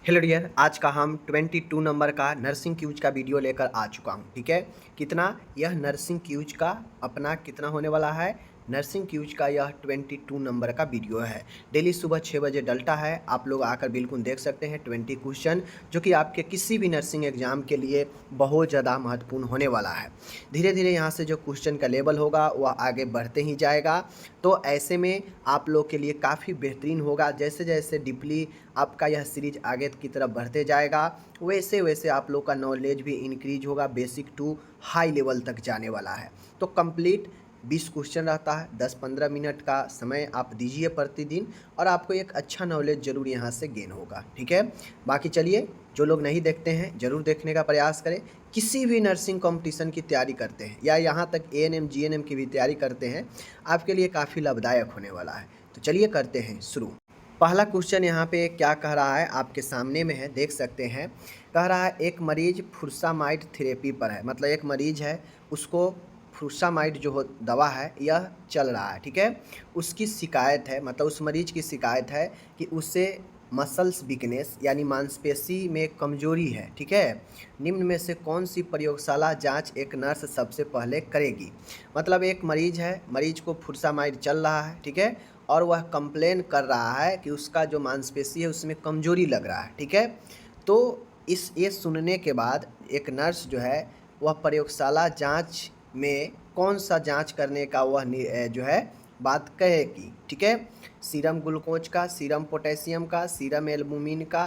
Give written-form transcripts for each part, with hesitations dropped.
Hello dear, आज का हम 22 नंबर का नर्सिंग क्यूज का वीडियो लेकर आ चुका हूँ। ठीक है, कितना यह नर्सिंग क्यूज का अपना कितना होने वाला है। नर्सिंग क्यूज का यह 22 नंबर का वीडियो है। डेली सुबह 6 बजे डलता है, आप लोग आकर बिल्कुल देख सकते हैं। 20 क्वेश्चन जो कि आपके किसी भी नर्सिंग एग्जाम के लिए बहुत ज़्यादा महत्वपूर्ण होने वाला है। धीरे धीरे यहाँ से जो क्वेश्चन का लेवल होगा वह आगे बढ़ते ही जाएगा। तो ऐसे में आप लोग के लिए काफ़ी बेहतरीन होगा। जैसे जैसे डीपली आपका यह सीरीज आगे की तरफ बढ़ते जाएगा वैसे वैसे आप लोग का नॉलेज भी इंक्रीज होगा, बेसिक टू हाई लेवल तक जाने वाला है। तो कंप्लीट 20 क्वेश्चन रहता है, 10-15 मिनट का समय आप दीजिए प्रतिदिन और आपको एक अच्छा नॉलेज जरूर यहाँ से गेन होगा। ठीक है, बाकी चलिए, जो लोग नहीं देखते हैं ज़रूर देखने का प्रयास करें। किसी भी नर्सिंग कंपटीशन की तैयारी करते हैं या यहाँ तक एएनएम जीएनएम की भी तैयारी करते हैं, आपके लिए काफ़ी लाभदायक होने वाला है। तो चलिए करते हैं शुरू। पहला क्वेश्चन यहाँ पे क्या कह रहा है, आपके सामने में है, देख सकते हैं। कह रहा है एक मरीज फुरसामाइड थेरेपी पर है, मतलब एक मरीज है, उसको फुरसामाइड जो हो दवा है यह चल रहा है। ठीक है, उसकी शिकायत है, मतलब उस मरीज की शिकायत है कि उसे मसल्स वीकनेस यानी मांसपेशी में कमजोरी है। ठीक है, निम्न में से कौन सी प्रयोगशाला जांच एक नर्स सबसे पहले करेगी। मतलब एक मरीज है, मरीज को फुरसामाइड चल रहा है। ठीक है, और वह कंप्लेन कर रहा है कि उसका जो मांसपेशी है उसमें कमजोरी लग रहा है। ठीक है, तो ये सुनने के बाद एक नर्स जो है वह प्रयोगशाला जांच में कौन सा जांच करने का वह जो है बात कहेगी। ठीक है, सीरम ग्लूकोज का, सीरम पोटेशियम का, सीरम एल्बुमिन का,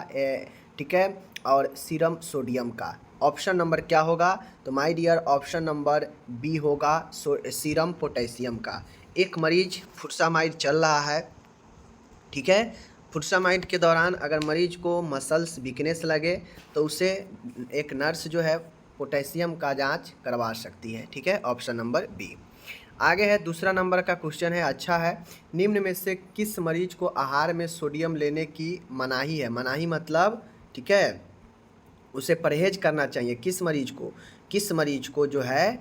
ठीक है, और सीरम सोडियम का। ऑप्शन नंबर क्या होगा, तो my dear option number B होगा, सीरम पोटेशियम का। एक मरीज फुरसामाइड चल रहा है। ठीक है, फुरसामाइड के दौरान अगर मरीज को मसल्स वीकनेस लगे तो उसे एक नर्स जो है पोटेशियम का जांच करवा सकती है। ठीक है, ऑप्शन नंबर बी। आगे है दूसरा नंबर का क्वेश्चन है, अच्छा है। निम्न में से किस मरीज को आहार में सोडियम लेने की मनाही है। मनाही मतलब, ठीक है, उसे परहेज करना चाहिए। किस मरीज को जो है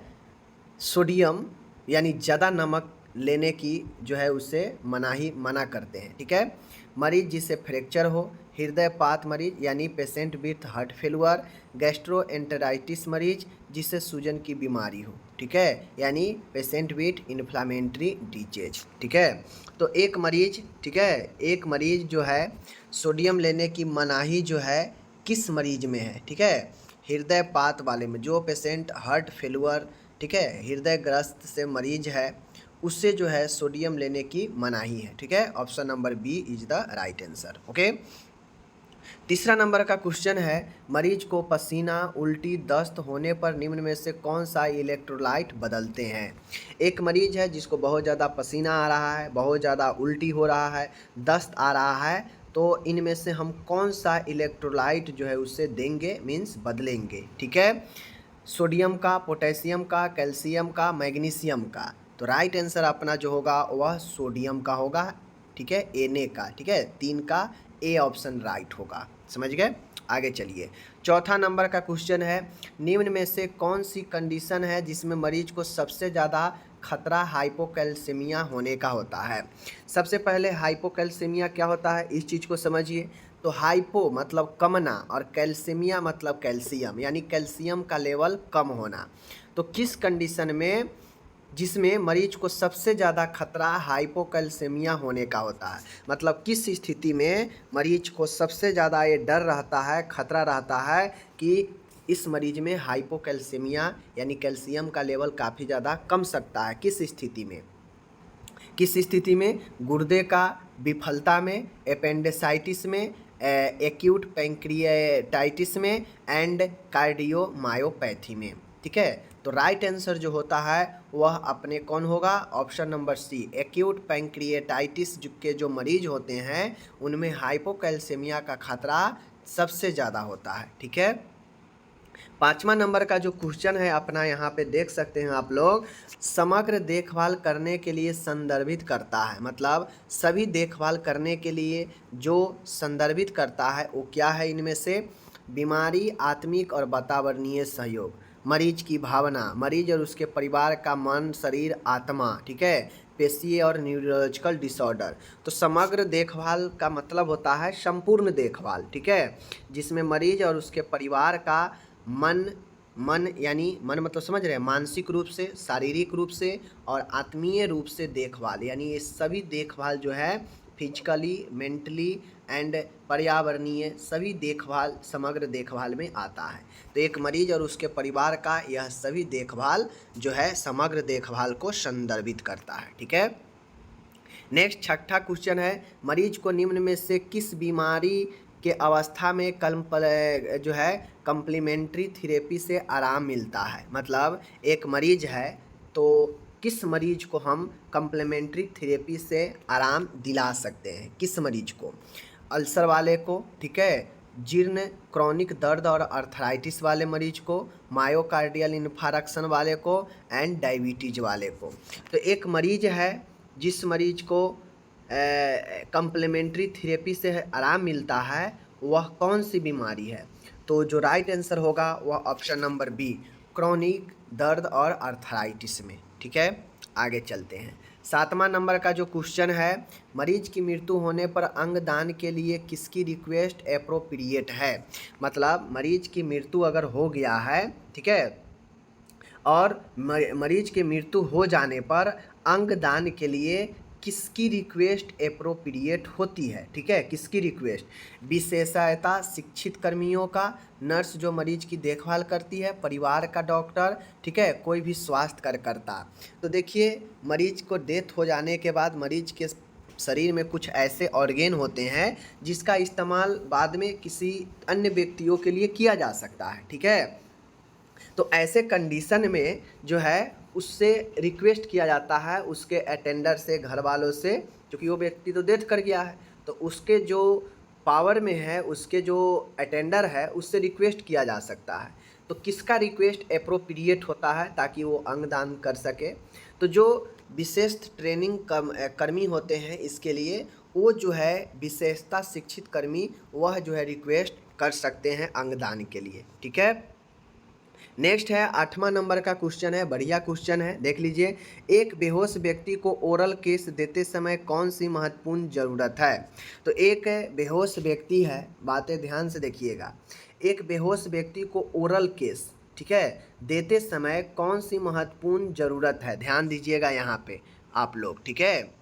सोडियम यानी ज़्यादा नमक लेने की जो है उसे मना करते हैं। ठीक है, मरीज जिसे फ्रैक्चर हो, हृदयपात मरीज यानी patient with heart failure, gastroenteritis मरीज जिसे सूजन की बीमारी हो। ठीक है, यानी पेशेंट विथ इन्फ्लामेटरी डिजीज। ठीक है, तो एक मरीज, ठीक है, एक मरीज जो है सोडियम लेने की मनाही जो है किस मरीज में है। ठीक है, हृदयपात वाले में, जो पेशेंट हार्ट फेलुअर, ठीक है, हृदय ग्रस्त से मरीज है, उससे जो है सोडियम लेने की मनाही है। ठीक है, option number B is the right answer. Okay, तीसरा नंबर का क्वेश्चन है, मरीज को पसीना, उल्टी, दस्त होने पर निम्न में से कौन सा इलेक्ट्रोलाइट बदलते हैं। एक मरीज है जिसको बहुत ज़्यादा पसीना आ रहा है, बहुत ज़्यादा उल्टी हो रहा है, दस्त आ रहा है, तो इनमें से हम कौन सा इलेक्ट्रोलाइट जो है उससे देंगे, मीन्स बदलेंगे। ठीक है, सोडियम का, पोटेशियम का, कैल्शियम का, मैग्नीशियम का। तो राइट आंसर अपना जो होगा वह सोडियम का होगा। ठीक है, Na का। ठीक है, 3 का ए ऑप्शन राइट होगा। समझ गए, आगे चलिए। चौथा नंबर का क्वेश्चन है, निम्न में से कौन सी कंडीशन है जिसमें मरीज को सबसे ज़्यादा खतरा हाइपोकैल्सीमिया होने का होता है। सबसे पहले हाइपोकैल्सीमिया क्या होता है, इस चीज़ को समझिए। तो हाइपो मतलब कमना और कैल्सीमिया मतलब कैल्शियम, यानी कैल्शियम का लेवल कम होना। तो किस कंडीशन में, जिसमें मरीज को सबसे ज़्यादा खतरा हाइपोकैल्सीमिया होने का होता है, मतलब किस स्थिति में मरीज को सबसे ज़्यादा ये डर रहता है, खतरा रहता है कि इस मरीज में हाइपोकैल्सीमिया यानी कैल्शियम का लेवल काफ़ी ज़्यादा कम सकता है। किस स्थिति में, किस स्थिति में, गुर्दे का विफलता में, एपेंडिसाइटिस में, एक्यूट पैंक्रियाटाइटिस में एंड कार्डियोमायोपैथी में। ठीक है, तो राइट आंसर जो होता है वह अपने कौन होगा, option number C, acute pancreatitis के जो मरीज होते हैं उनमें हाइपोकैल्सीमिया का खतरा सबसे ज़्यादा होता है। ठीक है, पाँचवा नंबर का जो क्वेश्चन है अपना, यहाँ पे देख सकते हैं आप लोग, समग्र देखभाल करने के लिए संदर्भित करता है। मतलब सभी देखभाल करने के लिए जो संदर्भित करता है वो क्या है, इनमें से बीमारी, आत्मिक और वातावरणीय सहयोग, मरीज की भावना, मरीज और उसके परिवार का मन, शरीर, आत्मा। ठीक है, पेशीय और न्यूरोलॉजिकल डिसऑर्डर। तो समग्र देखभाल का मतलब होता है संपूर्ण देखभाल, ठीक है, जिसमें मरीज और उसके परिवार का मन मन यानी मन मतलब समझ रहे हैं, मानसिक रूप से, शारीरिक रूप से और आत्मीय रूप से देखभाल, यानी ये सभी देखभाल जो है फिजिकली, मेंटली एंड पर्यावरणीय सभी देखभाल समग्र देखभाल में आता है। तो एक मरीज और उसके परिवार का यह सभी देखभाल जो है समग्र देखभाल को संदर्भित करता है, ठीक है। नेक्स्ट छठा क्वेश्चन है, मरीज को निम्न में से किस बीमारी के अवस्था में जो है कम्प्लीमेंट्री थेरेपी से आराम मिलता है। मतलब एक मरीज है तो किस मरीज को हम कम्प्लीमेंट्री थेरेपी से आराम दिला सकते हैं, किस मरीज को, अल्सर वाले को, ठीक है, जीर्ण क्रॉनिक दर्द और अर्थराइटिस वाले मरीज को, मायोकार्डियल इन्फार्क्शन वाले को एंड डायबिटीज वाले को। तो एक मरीज है जिस मरीज को कम्प्लीमेंट्री थेरेपी से आराम मिलता है वह कौन सी बीमारी है। तो जो राइट आंसर होगा वह ऑप्शन नंबर बी, क्रॉनिक दर्द और अर्थराइटिस में, ठीक है। आगे चलते हैं। 7वां नंबर का जो क्वेश्चन है, मरीज की मृत्यु होने पर अंग दान के लिए किसकी रिक्वेस्ट एप्रोप्रिएट है। मतलब मरीज की मृत्यु अगर हो गया है, ठीक है, और मरीज की मृत्यु हो जाने पर अंग दान के लिए किसकी रिक्वेस्ट एप्रोप्रिएट होती है, ठीक है, किसकी रिक्वेस्ट, विशेषज्ञता शिक्षित कर्मियों का, नर्स जो मरीज की देखभाल करती है, परिवार का डॉक्टर, ठीक है, कोई भी स्वास्थ्य कार्यकर्ता। तो देखिए मरीज को डेथ हो जाने के बाद मरीज के शरीर में कुछ ऐसे ऑर्गेन होते हैं जिसका इस्तेमाल बाद में किसी अन्य व्यक्तियों के लिए किया जा सकता है, ठीक है। तो ऐसे कंडीशन में जो है उससे रिक्वेस्ट किया जाता है उसके अटेंडर से, घर वालों से, क्योंकि वो व्यक्ति तो डेथ कर गया है, तो उसके जो पावर में है, उसके जो अटेंडर है उससे रिक्वेस्ट किया जा सकता है। तो किसका रिक्वेस्ट एप्रोप्रिएट होता है ताकि वो अंगदान कर सके। तो जो विशेष ट्रेनिंग कर्मी होते हैं इसके लिए, वो जो है विशेषता शिक्षित कर्मी, वह जो है रिक्वेस्ट कर सकते हैं अंगदान के लिए, ठीक है। नेक्स्ट है 8वां नंबर का क्वेश्चन है, बढ़िया क्वेश्चन है, देख लीजिए। एक बेहोश व्यक्ति को ओरल केस देते समय कौन सी महत्वपूर्ण ज़रूरत है। तो एक बेहोश व्यक्ति है, बातें ध्यान से देखिएगा, एक बेहोश व्यक्ति को ओरल केस, ठीक है, देते समय कौन सी महत्वपूर्ण ज़रूरत है, ध्यान दीजिएगा यहाँ पे आप लोग, ठीक है।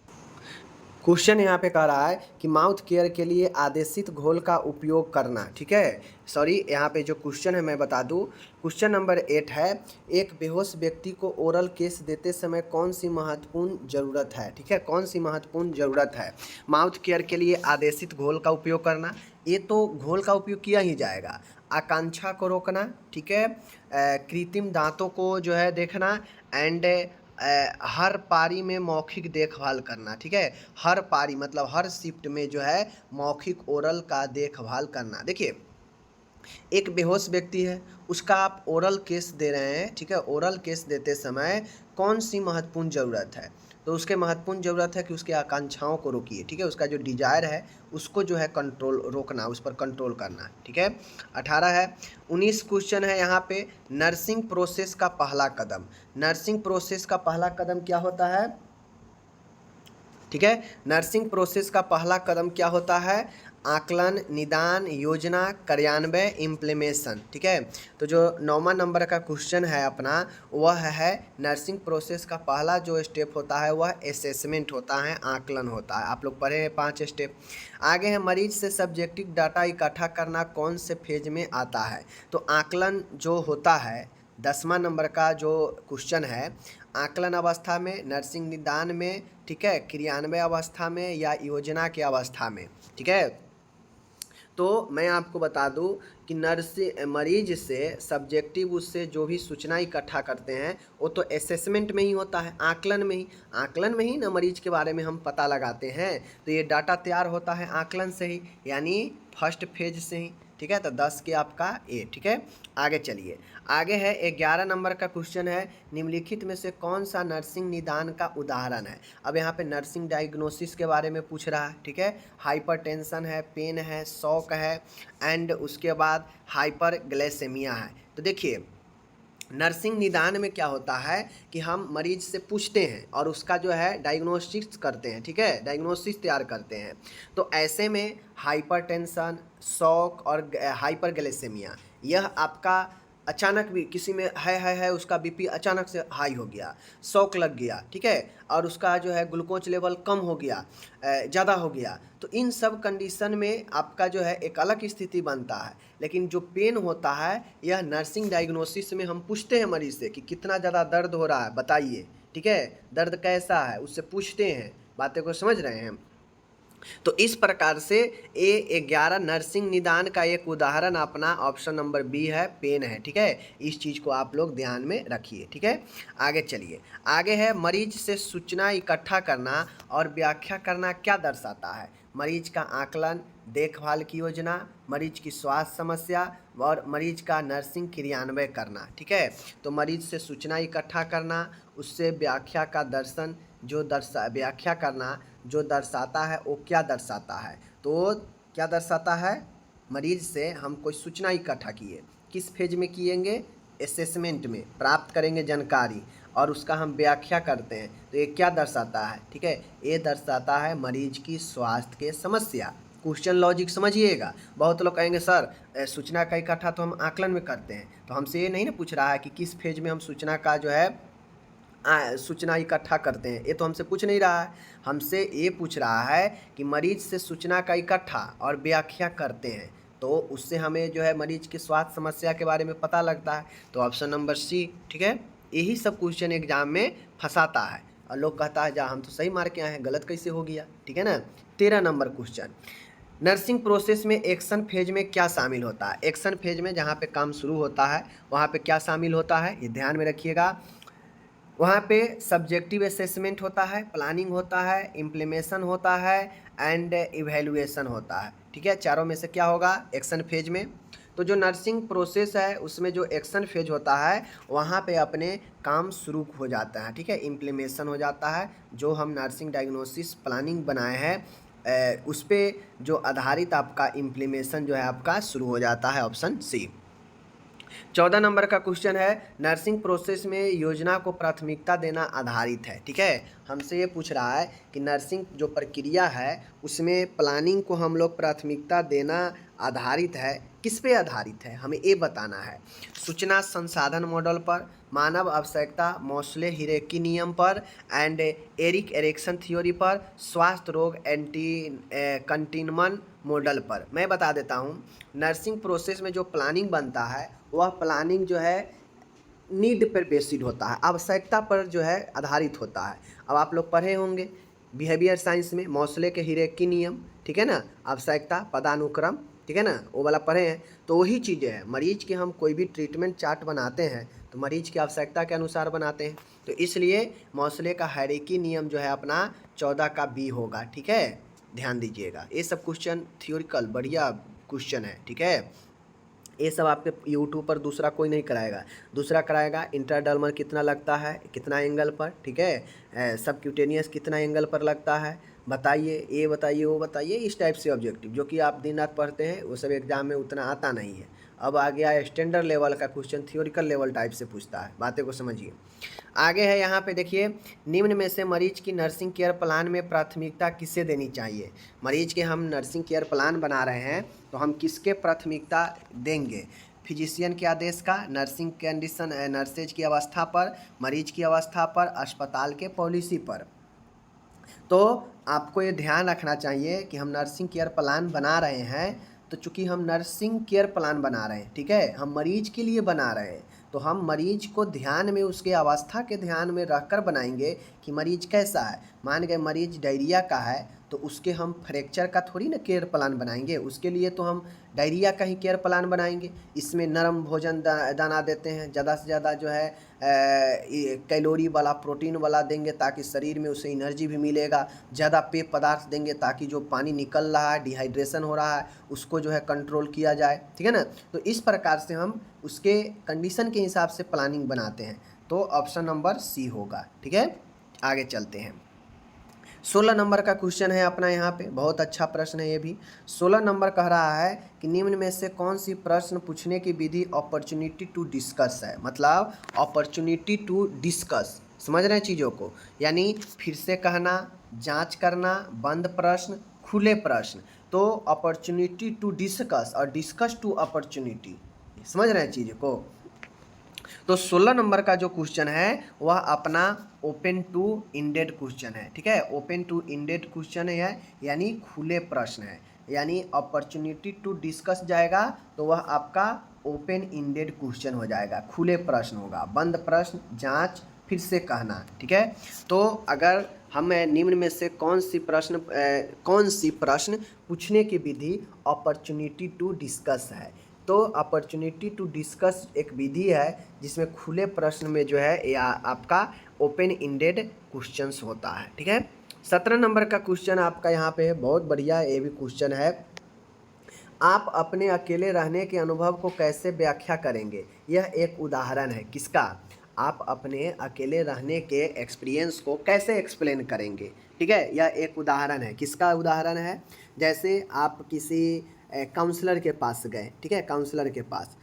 क्वेश्चन यहाँ पे कह रहा है कि माउथ केयर के लिए आदेशित घोल का उपयोग करना, ठीक है। सॉरी, यहाँ पे जो क्वेश्चन है मैं बता दूँ, क्वेश्चन नंबर 8 है, एक बेहोश व्यक्ति को ओरल केस देते समय कौन सी महत्वपूर्ण ज़रूरत है, ठीक है, कौन सी महत्वपूर्ण ज़रूरत है। माउथ केयर के लिए आदेशित घोल का उपयोग करना, ये तो घोल का उपयोग किया ही जाएगा। आकांक्षा को रोकना, ठीक है, कृत्रिम दांतों को जो है देखना एंड हर पारी में मौखिक देखभाल करना, ठीक है, हर पारी मतलब हर शिफ्ट में जो है मौखिक ओरल का देखभाल करना। देखिए एक बेहोश व्यक्ति है, उसका आप ओरल केस दे रहे हैं, ठीक है, ओरल केस देते समय कौन सी महत्वपूर्ण ज़रूरत है। तो उसके महत्वपूर्ण ज़रूरत है कि उसकी आकांक्षाओं को रोकिए, ठीक है, उसका जो डिजायर है उसको जो है कंट्रोल रोकना, उस पर कंट्रोल करना, ठीक है। 18 है। 19 क्वेश्चन है यहाँ पे, नर्सिंग प्रोसेस का पहला कदम। नर्सिंग प्रोसेस का पहला कदम क्या होता है, ठीक है, नर्सिंग प्रोसेस का पहला कदम क्या होता है, आकलन, निदान, योजना, कार्यान्वयन, इम्प्लीमेशन, ठीक है। तो जो 9वां नंबर का क्वेश्चन है अपना, वह है नर्सिंग प्रोसेस का पहला जो स्टेप होता है वह असेसमेंट होता है, आकलन होता है। आप लोग पढ़े हैं 5 स्टेप। आगे है मरीज से सब्जेक्टिव डाटा इकट्ठा करना कौन से फेज में आता है। तो आकलन जो होता है 10वां नंबर का जो क्वेश्चन है, आकलन अवस्था में, नर्सिंग निदान में, ठीक है, क्रियान्वयन अवस्था में या योजना के अवस्था में, ठीक है। तो मैं आपको बता दूं कि मरीज से सब्जेक्टिव उससे जो भी सूचना इकट्ठा करते हैं वो तो असेसमेंट में ही होता है, आकलन में ही ना मरीज के बारे में हम पता लगाते हैं। तो ये डाटा तैयार होता है आकलन से ही, यानी फर्स्ट फेज से ही, ठीक है। तो 10 के आपका ए, ठीक है। आगे चलिए, आगे है 11 नंबर का क्वेश्चन है, निम्नलिखित में से कौन सा नर्सिंग निदान का उदाहरण है। अब यहाँ पे नर्सिंग डायग्नोसिस के बारे में पूछ रहा है, ठीक है। हाइपरटेंशन है, पेन है, शॉक है एंड उसके बाद हाइपरग्लाइसेमिया है। तो देखिए नर्सिंग निदान में क्या होता है कि हम मरीज से पूछते हैं और उसका जो है डायग्नोस्टिक्स करते हैं, ठीक है, डायग्नोसिस तैयार करते हैं। तो ऐसे में हाइपरटेंशन, शॉक और हाइपरग्लाइसेमिया, यह आपका अचानक भी किसी में है उसका बीपी अचानक से हाई हो गया, शॉक लग गया, ठीक है, और उसका जो है ग्लूकोज लेवल कम हो गया, ज़्यादा हो गया, तो इन सब कंडीशन में आपका जो है एक अलग स्थिति बनता है। लेकिन जो पेन होता है यह नर्सिंग डायग्नोसिस में हम पूछते हैं मरीज से कि कितना ज़्यादा दर्द हो रहा है बताइए, ठीक है, दर्द कैसा है, उससे पूछते हैं। बातें को समझ रहे हैं? तो इस प्रकार से A11 नर्सिंग निदान का एक उदाहरण अपना ऑप्शन नंबर बी है, पेन है, ठीक है। इस चीज़ को आप लोग ध्यान में रखिए, ठीक है। आगे चलिए, आगे है मरीज से सूचना इकट्ठा करना और व्याख्या करना क्या दर्शाता है। मरीज का आकलन, देखभाल की योजना, मरीज की स्वास्थ्य समस्या और मरीज का नर्सिंग क्रियान्वयन करना, ठीक है। तो मरीज से सूचना इकट्ठा करना, उससे व्याख्या का दर्शन जो व्याख्या करना जो दर्शाता है वो क्या दर्शाता है, तो क्या दर्शाता है, मरीज से हम कोई सूचना इकट्ठा किए, किस फेज में किएंगे, असेसमेंट में, प्राप्त करेंगे जानकारी और उसका हम व्याख्या करते हैं, तो ये क्या दर्शाता है, ठीक है, ये दर्शाता है मरीज की स्वास्थ्य के समस्या। क्वेश्चन लॉजिक समझिएगा। बहुत लोग कहेंगे सर सूचना का इकट्ठा तो हम आकलन में करते हैं, तो हमसे ये नहीं ना पूछ रहा है कि किस फेज में हम सूचना का जो है सूचना इकट्ठा करते हैं, ये तो हमसे पूछ नहीं रहा है। हमसे ये पूछ रहा है कि मरीज से सूचना का इकट्ठा और व्याख्या करते हैं, तो उससे हमें जो है मरीज की स्वास्थ्य समस्या के बारे में पता लगता है। तो ऑप्शन नंबर सी, ठीक है। यही सब क्वेश्चन एग्जाम में फंसाता है और लोग कहता है जा हम तो सही मार के आए हैं, गलत कैसे हो गया, ठीक है ना। 13 नंबर क्वेश्चन, नर्सिंग प्रोसेस में एक्शन फेज में क्या शामिल होता है। एक्शन फेज में जहाँ पे काम शुरू होता है वहाँ पे क्या शामिल होता है, ये ध्यान में रखिएगा। वहाँ पे सब्जेक्टिव असेसमेंट होता है, प्लानिंग होता है, इम्प्लीमेशन होता है एंड इवैल्यूएशन होता है, ठीक है। चारों में से क्या होगा एक्शन फेज में। तो जो नर्सिंग प्रोसेस है उसमें जो एक्शन फेज होता है वहाँ पे अपने काम शुरू हो जाता है, ठीक है। इम्प्लीमेशन हो जाता है, जो हम नर्सिंग डायग्नोसिस प्लानिंग बनाए हैं उस पर जो आधारित आपका इम्प्लीमेशन जो है आपका शुरू हो जाता है, ऑप्शन सी। 14 नंबर का क्वेश्चन है, नर्सिंग प्रोसेस में योजना को प्राथमिकता देना आधारित है, ठीक है। हमसे ये पूछ रहा है कि नर्सिंग जो प्रक्रिया है उसमें प्लानिंग को हम लोग प्राथमिकता देना आधारित है, किस पे आधारित है हमें ये बताना है। सूचना संसाधन मॉडल पर, मानव आवश्यकता मॉस्ले हिरेकी नियम पर एंड एरिक एरिक्सन थ्योरी पर, स्वास्थ्य रोग एंटी कंटिनमन मॉडल पर। मैं बता देता हूँ, नर्सिंग प्रोसेस में जो प्लानिंग बनता है वह प्लानिंग जो है नीड पर बेस्ड होता है, आवश्यकता पर जो है आधारित होता है। अब आप लोग पढ़े होंगे बिहेवियर साइंस में मॉस्ले के हिरेकी नियम, ठीक है ना, आवश्यकता पदानुक्रम, ठीक है ना, वो वाला पढ़े हैं। तो वही चीज़ें हैं, मरीज के हम कोई भी ट्रीटमेंट चार्ट बनाते हैं तो मरीज की आवश्यकता के अनुसार बनाते हैं, तो इसलिए मॉस्ले का हिरेकी नियम जो है अपना 14 का बी होगा, ठीक है। ध्यान दीजिएगा, ये सब क्वेश्चन थ्योरिकल बढ़िया क्वेश्चन है, ठीक है। ये सब आपके यूट्यूब पर दूसरा कोई नहीं कराएगा, दूसरा कराएगा इंट्राडर्मल कितना लगता है, कितना एंगल पर, ठीक है, सबक्यूटेनियस कितना एंगल पर लगता है, बताइए, ये बताइए, वो बताइए, इस टाइप से ऑब्जेक्टिव जो कि आप दिन रात पढ़ते हैं वो सब एग्जाम में उतना आता नहीं है। अब आ गया स्टैंडर्ड लेवल का क्वेश्चन, थ्योरिकल लेवल टाइप से पूछता है, बातें को समझिए। आगे है यहाँ पे देखिए, निम्न में से मरीज की नर्सिंग केयर प्लान में प्राथमिकता किसे देनी चाहिए। मरीज के हम नर्सिंग केयर प्लान बना रहे हैं तो हम किसके प्राथमिकता देंगे, फिजिशियन के आदेश का, नर्सिंग कंडीशन नर्सेज की अवस्था पर, मरीज की अवस्था पर, अस्पताल के पॉलिसी पर। तो आपको ये ध्यान रखना चाहिए कि हम नर्सिंग केयर प्लान बना रहे हैं, तो चूँकि हम नर्सिंग केयर प्लान बना रहे हैं, ठीक है, हम मरीज के लिए बना रहे हैं, तो हम मरीज को ध्यान में उसके अवस्था के ध्यान में रखकर बनाएंगे कि मरीज कैसा है। मान गए मरीज डायरिया का है तो उसके हम फ्रैक्चर का थोड़ी ना केयर प्लान बनाएंगे, उसके लिए तो हम डायरिया का ही केयर प्लान बनाएंगे। इसमें नरम भोजन दाना देते हैं, ज़्यादा से ज़्यादा जो है कैलोरी वाला, प्रोटीन वाला देंगे ताकि शरीर में उसे एनर्जी भी मिलेगा। ज़्यादा पेय पदार्थ देंगे ताकि जो पानी निकल रहा है, डिहाइड्रेशन हो रहा है, उसको जो है कंट्रोल किया जाए, ठीक है ना। तो इस प्रकार से हम उसके कंडीशन के हिसाब से प्लानिंग बनाते हैं, तो ऑप्शन नंबर सी होगा, ठीक है। आगे चलते हैं। 16 नंबर का क्वेश्चन है अपना यहाँ पे, बहुत अच्छा प्रश्न है ये भी। 16 नंबर कह रहा है कि निम्न में से कौन सी प्रश्न पूछने की विधि अपॉर्चुनिटी टू डिस्कस है। मतलब अपॉर्चुनिटी टू डिस्कस, समझ रहे हैं चीज़ों को, यानी फिर से कहना, जांच करना, बंद प्रश्न, खुले प्रश्न। तो अपॉर्चुनिटी टू डिस्कस और डिस्कस टू अपॉर्चुनिटी, समझ रहे हैं चीज़ों को। तो 16 नंबर का जो क्वेश्चन है वह अपना ओपन टू इंडेड क्वेश्चन है, ठीक है। ओपन टू इंडेड क्वेश्चन है, यानी खुले प्रश्न है, यानी अपॉर्चुनिटी टू डिस्कस जाएगा तो वह आपका ओपन इंडेड क्वेश्चन हो जाएगा, खुले प्रश्न होगा, बंद प्रश्न, जांच, फिर से कहना, ठीक है। तो अगर हम निम्न में से कौन सी प्रश्न पूछने की विधि अपॉर्चुनिटी टू डिस्कस है, तो अपॉर्चुनिटी टू डिस्कस एक विधि है जिसमें खुले प्रश्न में जो है या आपका ओपन इंडेड क्वेश्चंस होता है, ठीक है। 17 नंबर का क्वेश्चन आपका यहाँ पे बहुत बढ़िया ये भी क्वेश्चन है। आप अपने अकेले रहने के अनुभव को कैसे व्याख्या करेंगे। यह एक उदाहरण है किसका, आप अपने अकेले रहने के एक्सपीरियंस को कैसे एक्सप्लेन करेंगे, ठीक है। यह एक उदाहरण है, किसका उदाहरण है, जैसे आप किसी काउंसलर के पास गए, ठीक है, काउंसलर के पास,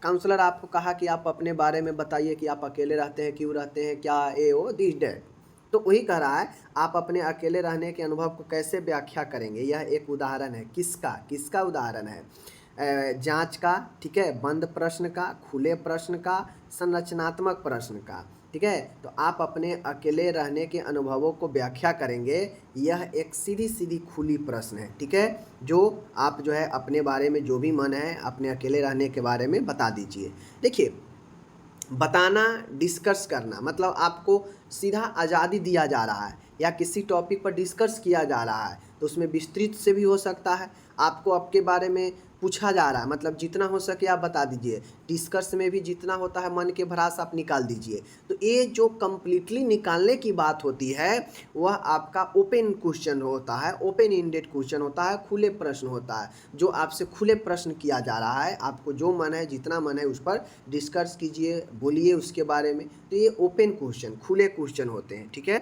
काउंसलर आपको कहा कि आप अपने बारे में बताइए कि आप अकेले रहते हैं, क्यों रहते हैं, क्या ए ओ दिस डेट। तो वही कह रहा है आप अपने अकेले रहने के अनुभव को कैसे व्याख्या करेंगे। यह एक उदाहरण है, किसका उदाहरण है, जांच का, ठीक है, बंद प्रश्न का, खुले प्रश्न का, संरचनात्मक प्रश्न का, ठीक है। तो आप अपने अकेले रहने के अनुभवों को व्याख्या करेंगे, यह एक सीधी सीधी खुली प्रश्न है, ठीक है। जो आप जो है अपने बारे में जो भी मन है अपने अकेले रहने के बारे में बता दीजिए। देखिए, बताना, डिस्कस करना, मतलब आपको सीधा आज़ादी दिया जा रहा है या किसी टॉपिक पर डिस्कस किया जा रहा है तो उसमें विस्तृत से भी हो सकता है, आपको आपके बारे में पूछा जा रहा है, मतलब जितना हो सके आप बता दीजिए। डिस्कस में भी जितना होता है मन के भड़ास आप निकाल दीजिए। तो ये जो कम्प्लीटली निकालने की बात होती है वह आपका ओपन क्वेश्चन होता है, ओपन इंडेड क्वेश्चन होता है, खुले प्रश्न होता है। जो आपसे खुले प्रश्न किया जा रहा है, आपको जो मन है, जितना मन है उस पर डिस्कस कीजिए, बोलिए उसके बारे में। तो ये ओपन क्वेश्चन, खुले क्वेश्चन होते हैं, ठीक है।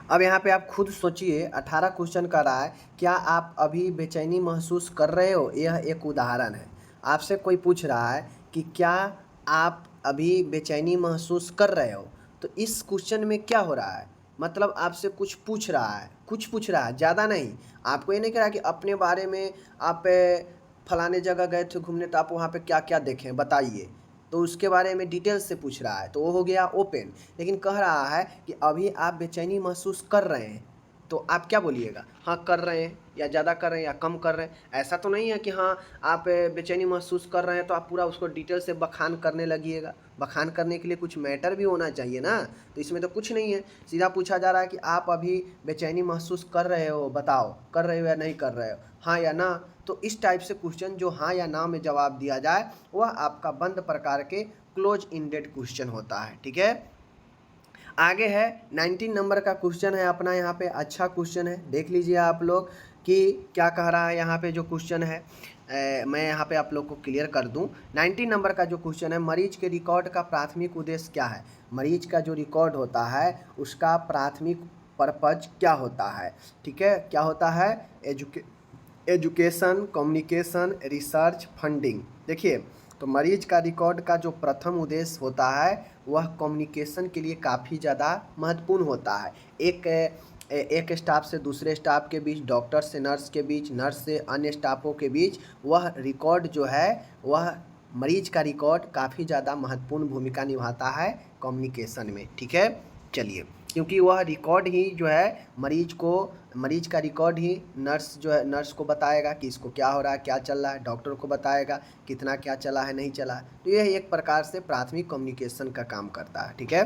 अब यहाँ पे आप खुद सोचिए, 18 क्वेश्चन कर रहा है, क्या आप अभी बेचैनी महसूस कर रहे हो। यह एक उदाहरण है, आपसे कोई पूछ रहा है कि क्या आप अभी बेचैनी महसूस कर रहे हो। तो इस क्वेश्चन में क्या हो रहा है, मतलब आपसे कुछ पूछ रहा है, ज़्यादा नहीं। आपको ये नहीं कह रहा कि अपने बारे में आप फलाने जगह गए थे घूमने तो आप वहाँ पे क्या क्या देखें बताइए, तो उसके बारे में डिटेल से पूछ रहा है, तो वो हो गया ओपन। लेकिन कह रहा है कि अभी आप बेचैनी महसूस कर रहे हैं, तो आप क्या बोलिएगा, हाँ कर रहे हैं, या ज़्यादा कर रहे हैं, या कम कर रहे हैं। ऐसा तो नहीं है कि हाँ आप बेचैनी महसूस कर रहे हैं तो आप पूरा उसको डिटेल से बखान करने लगिएगा। बखान करने के लिए कुछ मैटर भी होना चाहिए ना, तो इसमें तो कुछ नहीं है। सीधा पूछा जा रहा है कि आप अभी बेचैनी महसूस कर रहे हो, बताओ कर रहे हो या नहीं कर रहे हो, हाँ या ना। तो इस टाइप से क्वेश्चन जो हाँ या ना में जवाब दिया जाए वह आपका बंद प्रकार के क्लोज इंडेड क्वेश्चन होता है, ठीक है। आगे है 19 नंबर का क्वेश्चन है अपना यहाँ पे, अच्छा क्वेश्चन है, देख लीजिए आप लोग कि क्या कह रहा है यहाँ पे जो क्वेश्चन है। मैं यहाँ पे आप लोग को क्लियर कर दूँ। 19 नंबर का जो क्वेश्चन है, मरीज के रिकॉर्ड का प्राथमिक उद्देश्य क्या है। मरीज का जो रिकॉर्ड होता है उसका प्राथमिक पर्पज क्या होता है, ठीक है, क्या होता है, एजुकेशन, कम्युनिकेशन, रिसर्च, फंडिंग। देखिए, तो मरीज का रिकॉर्ड का जो प्रथम उद्देश्य होता है वह कम्युनिकेशन के लिए काफ़ी ज़्यादा महत्वपूर्ण होता है। एक स्टाफ से दूसरे स्टाफ के बीच, डॉक्टर से नर्स के बीच, नर्स से अन्य स्टाफों के बीच वह रिकॉर्ड जो है, वह मरीज का रिकॉर्ड काफ़ी ज़्यादा महत्वपूर्ण भूमिका निभाता है कम्युनिकेशन में, ठीक है। चलिए, क्योंकि वह रिकॉर्ड ही जो है मरीज का रिकॉर्ड ही नर्स जो है, नर्स को बताएगा कि इसको क्या हो रहा है, क्या चल रहा है, डॉक्टर को बताएगा कितना क्या चला है, नहीं चला है। तो यह एक प्रकार से प्राथमिक कम्युनिकेशन का काम करता है, ठीक है।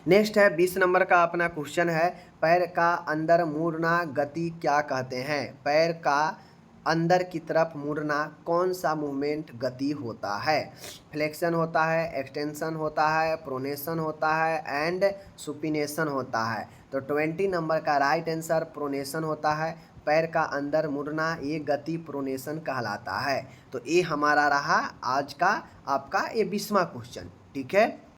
नेक्स्ट है 20 नंबर का अपना क्वेश्चन है, पैर का अंदर मुड़ना गति क्या कहते हैं। पैर का अंदर की तरफ मुड़ना कौन सा मूवमेंट गति होता है। फ्लेक्शन होता है, एक्सटेंशन होता है, प्रोनेशन होता है एंड सुपिनेशन होता है। तो 20 नंबर का राइट आंसर प्रोनेशन होता है। पैर का अंदर मुड़ना ये गति प्रोनेशन कहलाता है। तो ये हमारा रहा आज का आपका ये 20वां क्वेश्चन, ठीक है।